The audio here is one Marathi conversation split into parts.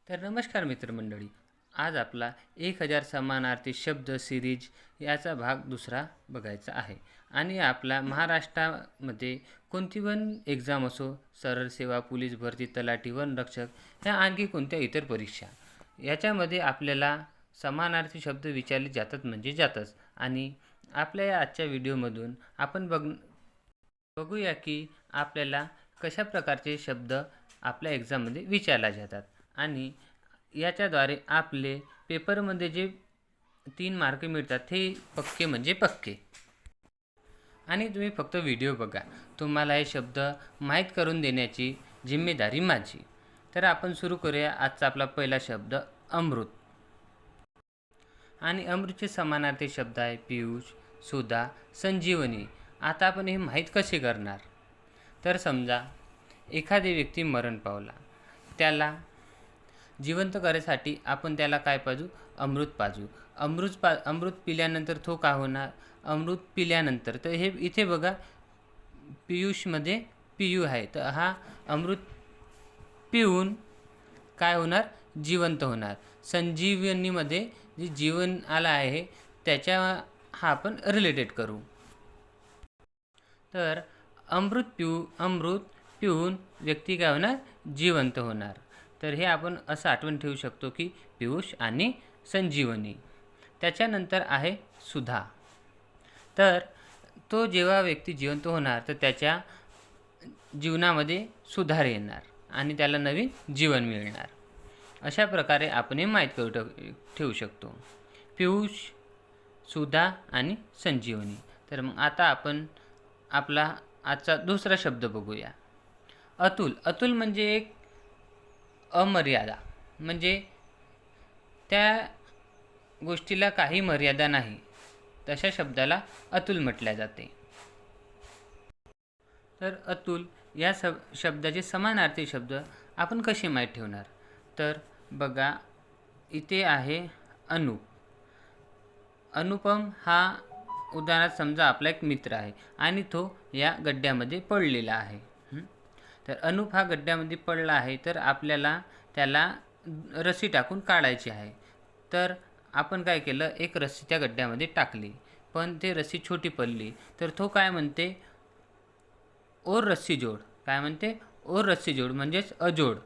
तर नमस्कार मित्रमंडळी. आज आपला 1000 समानार्थी शब्द सिरीज याचा भाग दुसरा बघायचा आहे. आणि आपला महाराष्ट्रामध्ये कोणती पण एक्झाम असो, सरळ सेवा, पोलीस भरती, तलाठी, वनरक्षक ह्या आणखी कोणत्या इतर परीक्षा, याच्यामध्ये आपल्याला समानार्थी शब्द विचारले जातात म्हणजे जातच. आणि आपल्या या आजच्या व्हिडिओमधून आपण बघूया की आपल्याला कशा प्रकारचे शब्द आपल्या एक्झाममध्ये विचारले जातात. आणि याच्याद्वारे आपले पेपरमध्ये जे 3 मार्क मिळतात ते पक्के म्हणजे पक्के. आणि तुम्ही फक्त व्हिडिओ बघा, तुम्हाला हे शब्द माहीत करून देण्याची जिम्मेदारी माझी. तर आपण सुरू करूया. आजचा आपला पहिला शब्द अमृत. आणि अमृतचे समानार्थी शब्द आहे पियुष, सुधा, संजीवनी. आता आपण हे माहीत कसे करणार? तर समजा एखादी व्यक्ती मरण पावला, त्याला जिवंत करण्यासाठी आपण त्याला काय पाजू? अमृत पाजू. अमृत पिल्यानंतर तो काय होणार? अमृत पिल्यानंतर तर हे इथे बघा, पियुषमध्ये पियू आहे, तर हा अमृत पिऊन काय होणार? जिवंत होणार. संजीवनीमध्ये जे जीवन आलं आहे त्याच्या हा आपण रिलेटेड करू. तर अमृत पिऊन व्यक्ती काय होणार? जिवंत होणार. तर हे आपण असं आठवण ठेवू शकतो की पियुष आणि संजीवनी. त्याच्यानंतर आहे सुधा. तर तो जेव्हा व्यक्ती जिवंत होणार तर त्याच्या जीवनामध्ये सुधार येणार आणि त्याला नवीन जीवन मिळणार. अशा प्रकारे आपण हे माहीत करू ठेवू शकतो. पियुष, सुधा आणि संजीवनी. तर मग आता आपण आपला आजचा दुसरा शब्द बघूया. अतुल. अतुल म्हणजे एक अमर्यादा, म्हणजे त्या गोष्टीला काही मर्यादा नाही, तशा शब्दाला अतुल म्हटले जाते. तर अतुल या शब्दाचे समानार्थी शब्द आपण कसे माहीत ठेवणार? तर बघा, इथे आहे अनुप. अनुपम हा उदाहरणार्थ समजा आपला एक मित्र आहे आणि तो या गड्ड्यामध्ये पडलेला आहे. तर अनुप हा गड्ड्यामध्ये पडला आहे, तर आपल्याला त्याला रस्सी टाकून काढायची आहे. तर आपण काय केलं? एक रस्सी त्या गड्ड्यामध्ये टाकली, पण ते रस्सी छोटी पडली. तर तो काय म्हणते? और रस्सी जोड. काय म्हणते? और रस्सी जोड म्हणजेच अजोड.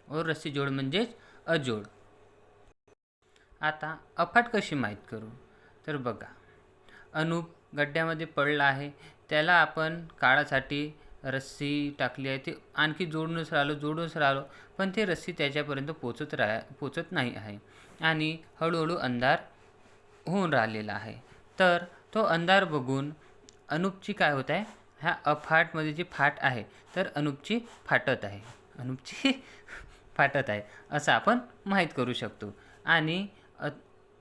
और रस्सी जोड म्हणजेच अजोड. आता अफाट कशी माहीत करू? तर बघा, अनुप गड्ड्यामध्ये पडला आहे, त्याला आपण काढासाठी रस्सी टाकली आहे, ते आणखी जोडूनच राहिलो, पण ते रस्सी त्याच्यापर्यंत पोचत नाही आहे आणि हळूहळू अंधार होऊन राहिलेला आहे. तर तो अंधार बघून अनुपची काय होत आहे? ह्या अफाटमध्ये जी फाट आहे, तर अनुपची फाटत आहे असं आपण माहीत करू शकतो. आणि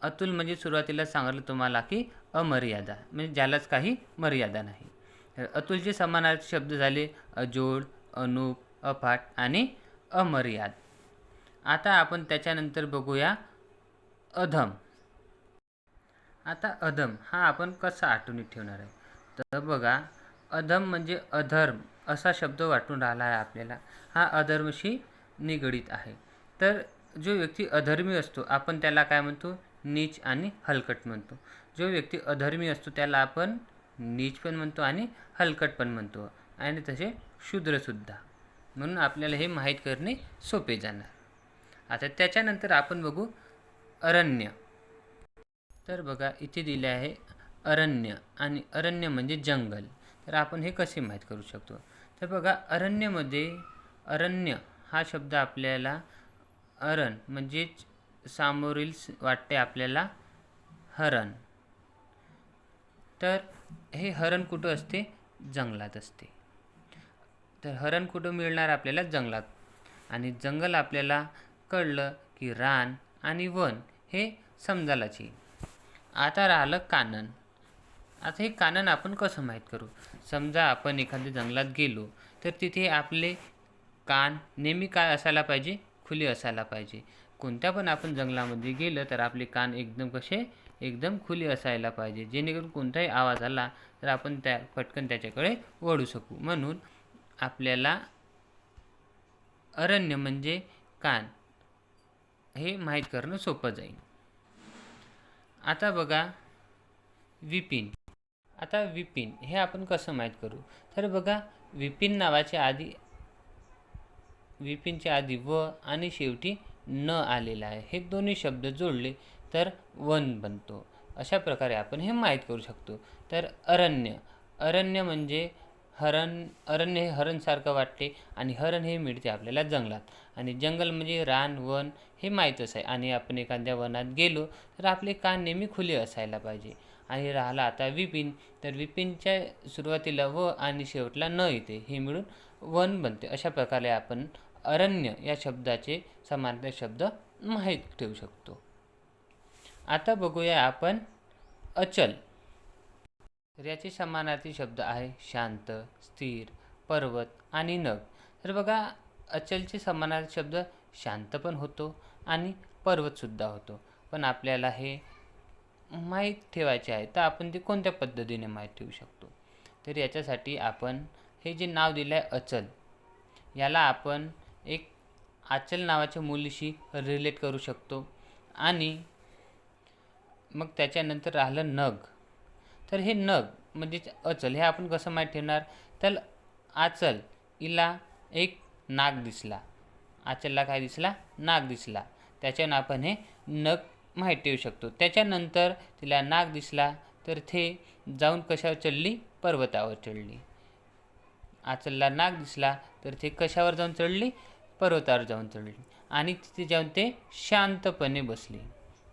अतुल म्हणजे सुरुवातीला सांगितलं तुम्हाला की अमर्यादा, म्हणजे ज्यालाच काही मर्यादा नाही. तर अतुलचे समानार्थी शब्द झाले अजोड, अनुप, अफाट आणि अमर्याद. आता आपण त्याच्यानंतर बघूया अधम. आता अधम हा आपण कसा आठवणीत ठेवणार आहे? तर बघा, अधम म्हणजे अधर्म असा शब्द वाटून राहिला आहे आपल्याला. हा अधर्मशी निगडीत आहे. तर जो व्यक्ती अधर्मी असतो आपण त्याला काय म्हणतो? नीच आणि हलकट म्हणतो. जो व्यक्ती अधर्मी असतो त्याला आपण नीच पण म्हणतो आणि हलकट पण म्हणतो, आणि तसे शूद्रसुद्धा. म्हणून आपल्याला हे माहीत करणे सोपे जाणार. आता त्याच्यानंतर आपण बघू अरण्य. तर बघा, इथे दिले आहे अरण्य, आणि अरण्य म्हणजे जंगल. तर आपण हे कसे माहीत करू शकतो? तर बघा, अरण्य हा शब्द आपल्याला अरण म्हणजेच समोरील वाटते आपल्याला हरण. तर हे हरण कुठं असते? जंगलात असते. तर हरण कुठं मिळणार आपल्याला? जंगलात. आणि जंगल आपल्याला कळलं की रान आणि वन हे समजायलाच येईल. आता राहिलं कानन. आता हे कानन आपण कसं माहीत करू? समजा आपण एखाद्या जंगलात गेलो, तर तिथे आपले कान नेहमी काय असायला पाहिजे? खुले असायला पाहिजे. कोणत्या पण आपण जंगलामध्ये गेलं तर आपले कान एकदम खुले असायला पाहिजे, जेणेकरून कोणताही आवाज आला तर आपण पटकन त्याच्याकडे वळू शकू. म्हणून आपल्याला अरण्य म्हणजे कान हे माहीत करणं सोपं जाईल. आता बघा विपिन. आता विपिन हे आपण कसं माहीत करू? तर बघा विपिन विपिनच्या आधी व आणि शेवटी न आलेला आहे. हे दोन्ही शब्द जोडले तर वन बनतो. अशा प्रकारे आपण हे माहीत करू शकतो. तर अरण्य म्हणजे अरण्य हे हरणसारखं वाटते आणि हरण हे मिळते आपल्याला जंगलात. आणि जंगल म्हणजे रान, वन हे माहीतच आहे. आणि आपण एखाद्या वनात गेलो तर आपले कान नेहमी खुले असायला पाहिजे. आणि राहिला आता विपिन, तर विपिनच्या सुरुवातीला व आणि शेवटला न येते, हे मिळून वन बनते. अशा प्रकारे आपण अरण्य या शब्दाचे समानार्थी शब्द माहीत ठेवू शकतो. आता बघूया आपण अचल. तर याचे समानार्थी शब्द आहे शांत, स्थिर, पर्वत आणि नग. तर बघा अचलचे समानार्थी शब्द शांत पण होतो आणि पर्वतसुद्धा होतो. पण आपल्याला हे माहीत ठेवायचे आहे, तर आपण ते कोणत्या पद्धतीने माहीत ठेवू शकतो? तर याच्यासाठी आपण हे जे नाव दिलं आहे अचल, याला आपण एक आचल नावाच्या मुलीशी रिलेट करू शकतो. आणि मग त्याच्यानंतर राहिलं नग. तर हे नग म्हणजे अचल हे आपण कसं माहीत ठेवणार? तर आचल हिला एक नाग दिसला, आचलला काय दिसला? नाग दिसला. त्याच्यानं आपण हे नग माहीत ठेवू शकतो. त्याच्यानंतर तिला नाग दिसला तर ते जाऊन कशावर चढली? पर्वतावर चढली. आचलला नाग दिसला तर ते कशावर जाऊन चढली? पर्वतावर जाऊन चढली. आणि तिथे जाऊन ते शांतपणे बसली.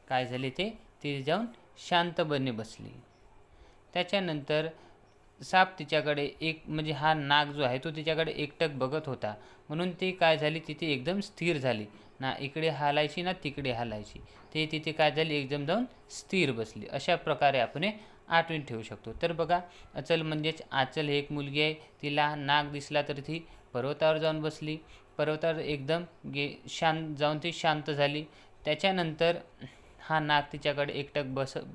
काय झाले ते? तिथे जाऊन शांतपणे बसली. त्याच्यानंतर साप तिच्याकडे म्हणजे हा नाग जो आहे तो तिच्याकडे एकटक बघत होता, म्हणून ती काय झाली? तिथे एकदम स्थिर झाली. ना इकडे हालायची ना तिकडे हालायची. ते तिथे काय झाली? एकदम जाऊन स्थिर बसली. अशा प्रकारे आपण हे आठवून ठेवू शकतो. तर बघा अचल म्हणजेच आचल हे एक मुलगी आहे. तिला नाग दिसला तर ती पर्वतावर जाऊन बसली. पर्वतावर एकदम जाऊन ती शांत झाली. त्याच्यानंतर हा नाग तिच्याकडे एकटक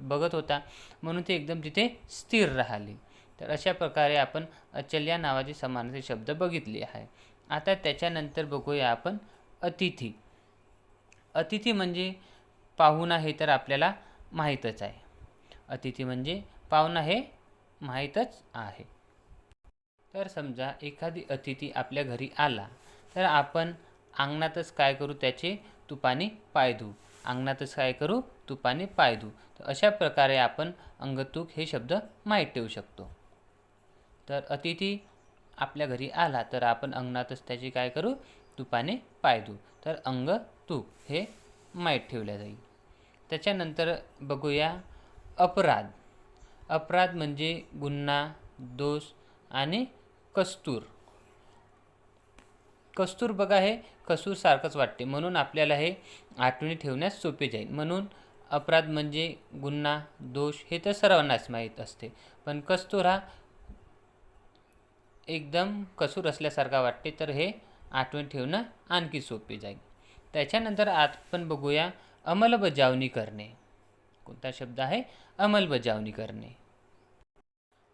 बघत होता, म्हणून ती एकदम तिथे स्थिर राहिली. तर अशा प्रकारे आपण अचल या नावाचे समानार्थी शब्द बघितले आहे. आता त्याच्यानंतर बघूया आपण अतिथी. अतिथी म्हणजे पाहुणा हे तर आपल्याला माहीतच आहे. अतिथी म्हणजे पाहुणा हे माहीतच आहे. तर समजा एखादी अतिथी आपल्या घरी आला तर आपण अंगणातच काय करू? त्याचे तुपाने पाय धुवू. अंगणातच काय करू? तुपाने पाय धुवू. तर अशा प्रकारे आपण अंगतूक हे शब्द माहीत ठेवू शकतो. तर अतिथी आपल्या घरी आला तर आपण अंगणातच त्याची काय करू? तुपाने पाय धुवू. तर अंगतूक हे माहीत ठेवल्या जाईल. त्याच्यानंतर बघूया अपराध. अपराध म्हणजे गुन्हा, दोष आणि कस्तूर. कस्तूर बघा हे कसूर सारखंच वाटते, म्हणून आपल्याला हे आठवणी ठेवण्यास सोपे जाईल. म्हणून अपराध म्हणजे गुन्हा, दोष हे तर सर्वांनाच माहीत असते, पण कस्तूर हा एकदम कसूर असल्यासारखा वाटते, तर हे आठवण ठेवणं आणखी सोपे जाईल. त्याच्यानंतर आपण बघूया अंमलबजावणी करणे. कोणता शब्द आहे? अंमलबजावणी करणे.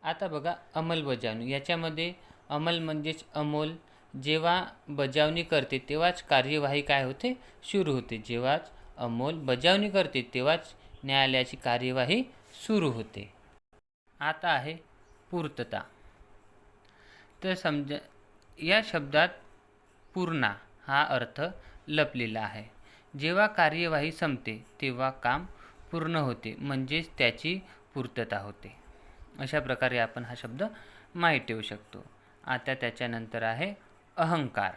आता बघा अंमलबजावणी, याच्यामध्ये अंमल म्हणजेच अमोल. जेव्हा बजावणी करते तेव्हाच कार्यवाही काय होते? सुरू होते. जेव्हाच अमोल बजावणी करते तेव्हाच न्यायालयाची कार्यवाही सुरू होते. आता आहे पूर्तता. तर समजा या शब्दात पूर्णा हा अर्थ लपलेला आहे. जेव्हा कार्यवाही संपते तेव्हा काम पूर्ण होते, म्हणजेच त्याची पूर्तता होते. अशा प्रकारे आपण हा शब्द माहीत ठेवू शकतो. आता त्याच्यानंतर आहे अहंकार.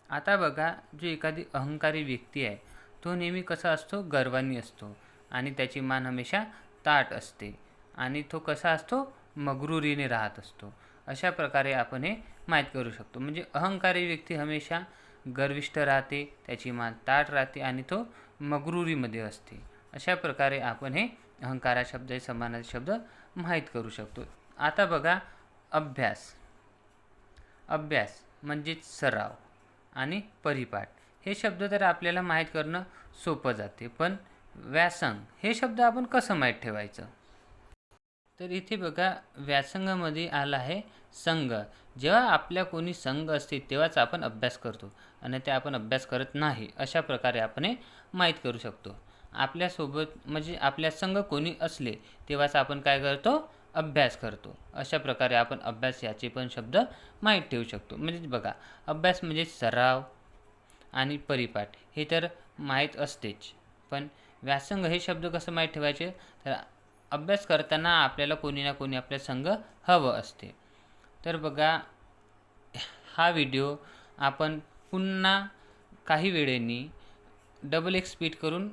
आता बघा जो एखादी अहंकारी व्यक्ती आहे तो नेहमी कसा असतो? गर्वानी असतो आणि त्याची मान हमेशा ताठ असते आणि तो कसा असतो? मगरुरीने राहत असतो. अशा प्रकारे आपण हे माहीत करू शकतो. म्हणजे अहंकारी व्यक्ती हमेशा गर्विष्ठ राहते, त्याची मान ताठ राहते आणि तो मगरुरीमध्ये असते. अशा प्रकारे आपण हे अहंकारा शब्द हे समानार्थी शब्द माहीत करू शकतो. आता बघा अभ्यास. अभ्यास म्हणजेच सराव आणि परिपाठ. हे शब्द तर आपल्याला माहीत करणं सोपं जाते, पण व्यासंग हे शब्द आपण कसं माहीत ठेवायचं? तर इथे बघा व्यासंगामध्ये आला आहे संघ. जेव्हा आपल्या कोणी संघ असते तेव्हाच आपण अभ्यास करतो आणि ते आपण अभ्यास करत नाही अशा प्रकारे आपण हे माहीत करू शकतो. आपल्यासोबत म्हणजे आपल्या संघ कोणी असले तेव्हाच आपण काय करतो, अभ्यास करतो. अशा प्रकारे आपण अभ्यास याचे पण शब्द माहीत ठेवू शकतो. म्हणजे बघा, अभ्यास म्हणजे सराव आणि परिपाठ हे तर माहीत असतेच, पण व्यासंग हे शब्द कसं माहीत ठेवायचे, तर अभ्यास करताना आपल्याला कोणी ना कोणी आपल्या संग हवं असते. तर बघा, हा व्हिडिओ आपण पुन्हा काही वेळेनी डबल एक स्पीड करून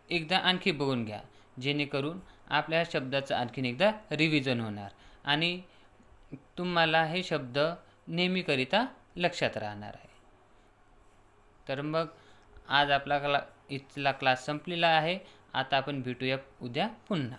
एकदा आणखी बघून घ्या, जेणेकरून आपल्या शब्दाचं आणखीन एकदा रिव्हिजन होणार आणि तुम्हाला हे शब्द नेहमीकरिता लक्षात राहणार आहे. तर मग आज आपला इथला क्लास संपलेला आहे. आता आपण भेटूया उद्या पुन्हा.